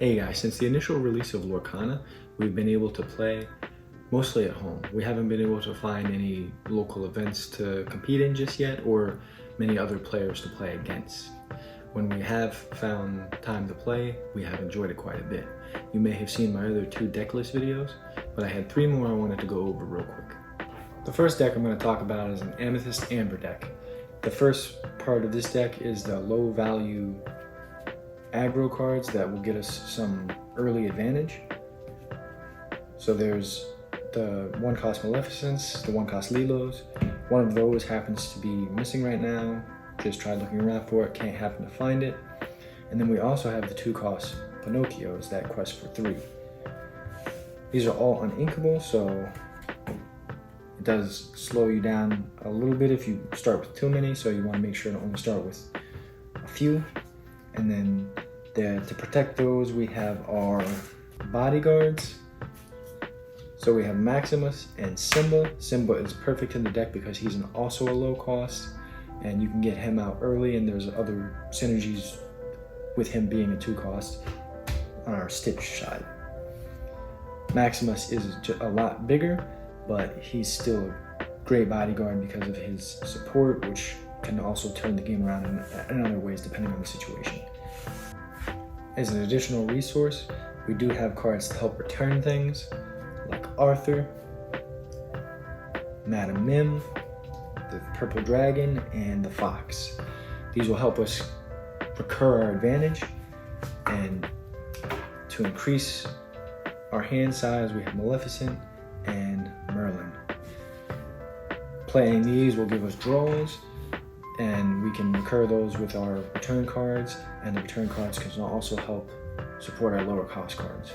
Hey guys, since the initial release of Lorcana, we've been able to play mostly at home. We haven't been able to find any local events to compete in just yet, or many other players to play against. When we have found time to play, we have enjoyed it quite a bit. You may have seen my other 2 deck list videos, but I had 3 more I wanted to go over real quick. The first deck I'm going to talk about is an Amethyst Amber deck. The first part of this deck is the low value aggro cards that will get us some early advantage. So there's the 1-cost Maleficence, the 1-cost Lilos. One of those happens to be missing right now. Just tried looking around for it, can't happen to find it. And then we also have the 2-cost Pinocchios that quest for 3. These are all uninkable, so it does slow you down a little bit if you start with too many, so you want to make sure to only start with a few. And then to protect those, we have our bodyguards. So we have Maximus and Simba. Simba is perfect in the deck because he's also a low cost, and you can get him out early, and there's other synergies with him being a 2-cost on our Stitch side. Maximus is a lot bigger, but he's still a great bodyguard because of his support, which can also turn the game around in other ways depending on the situation. As an additional resource, we do have cards to help return things, like Arthur, Madam Mim, the Purple Dragon, and the Fox. These will help us recur our advantage, and to increase our hand size, we have Maleficent and Merlin. Playing these will give us draws, and we can recur those with our return cards, and the return cards can also help support our lower cost cards.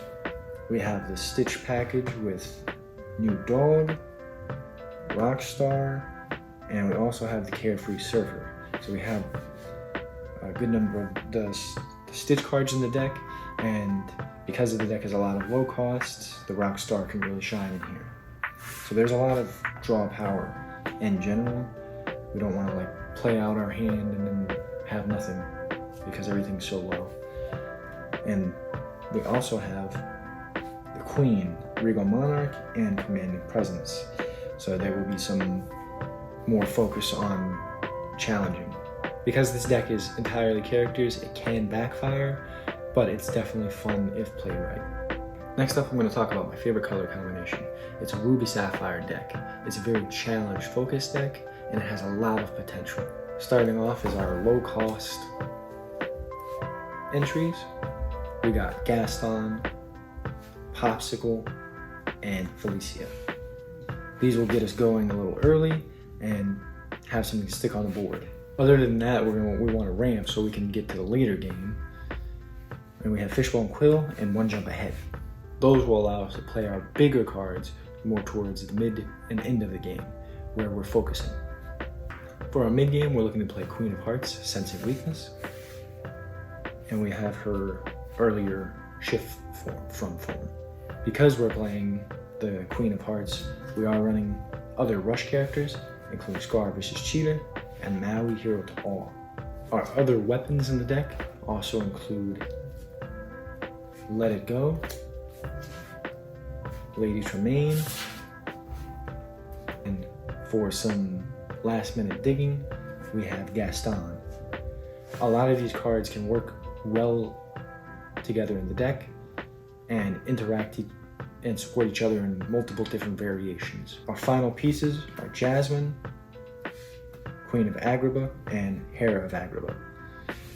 We have the Stitch package with New Dog, Rockstar, and we also have the Carefree Surfer. So we have a good number of the Stitch cards in the deck, and because the deck has a lot of low costs, the Rockstar can really shine in here. So there's a lot of draw power in general. We don't want to play out our hand and then have nothing because everything's so low. And we also have the Queen, Regal Monarch, and Commanding Presence. So there will be some more focus on challenging. Because this deck is entirely characters, it can backfire, but it's definitely fun if played right. Next up, I'm going to talk about my favorite color combination. It's a Ruby Sapphire deck. It's a very challenge focused deck, and it has a lot of potential. Starting off is our low cost entries. We got Gaston, Popsicle, and Felicia. These will get us going a little early and have something to stick on the board. Other than that, we want to ramp so we can get to the later game. And we have Fishbone Quill and 1 Jump Ahead. Those will allow us to play our bigger cards more towards the mid and end of the game, where we're focusing. For our mid game, we're looking to play Queen of Hearts, Sense of Weakness. And we have her earlier shift from form. Because we're playing the Queen of Hearts, we are running other rush characters, including Scar vs. Cheetah and Maui Hero to All. Our other weapons in the deck also include Let It Go, Lady Tremaine, and for some last minute digging, we have Gaston. A lot of these cards can work well together in the deck and interact and support each other in multiple different variations. Our final pieces are Jasmine, Queen of Agrabah, and Hera of Agrabah.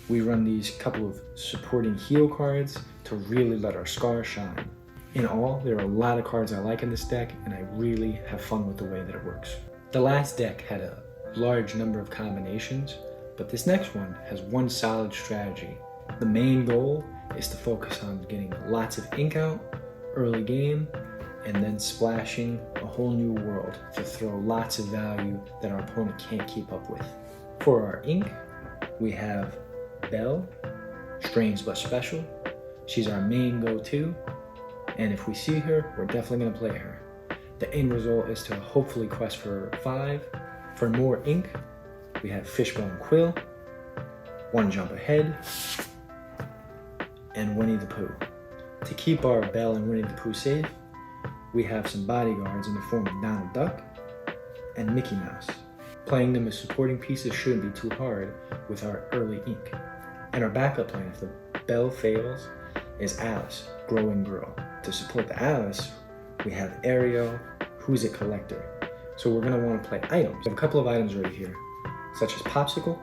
We run these couple of supporting heal cards to really let our Scar shine. In all, there are a lot of cards I like in this deck, and I really have fun with the way that it works. The last deck had a large number of combinations, but this next one has one solid strategy. The main goal is to focus on getting lots of ink out early game, and then splashing a whole new world to throw lots of value that our opponent can't keep up with. For our ink, we have Belle, Strange but Special. She's our main go-to, and if we see her, we're definitely going to play her. The end result is to hopefully quest for 5. For more ink, we have Fishbone Quill, 1 Jump Ahead, and Winnie the Pooh. To keep our Belle and Winnie the Pooh safe, we have some bodyguards in the form of Donald Duck and Mickey Mouse. Playing them as supporting pieces shouldn't be too hard with our early ink. And our backup plan if the Belle fails is Alice, Grow and Grow. To support the Alice, we have Ariel, Who's It Collector. So we're going to want to play items. We have a couple of items right here, such as Popsicle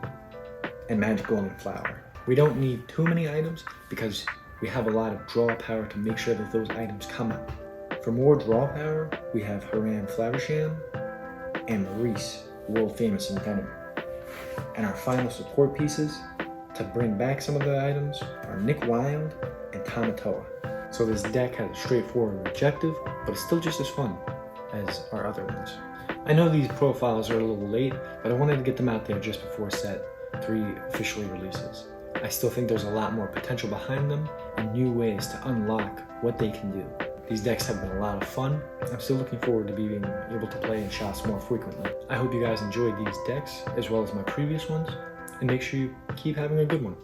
and Magic Golden Flower. We don't need too many items because we have a lot of draw power to make sure that those items come out. For more draw power, we have Haran Flaversham and Maurice, world famous inventor. And our final support pieces to bring back some of the items are Nick Wilde and Tamatoa. So this deck has a straightforward objective, but it's still just as fun as our other ones. I know these profiles are a little late, but I wanted to get them out there just before set 3 officially releases. I still think there's a lot more potential behind them and new ways to unlock what they can do. These decks have been a lot of fun. I'm still looking forward to being able to play in shots more frequently. I hope you guys enjoyed these decks as well as my previous ones, and make sure you keep having a good one.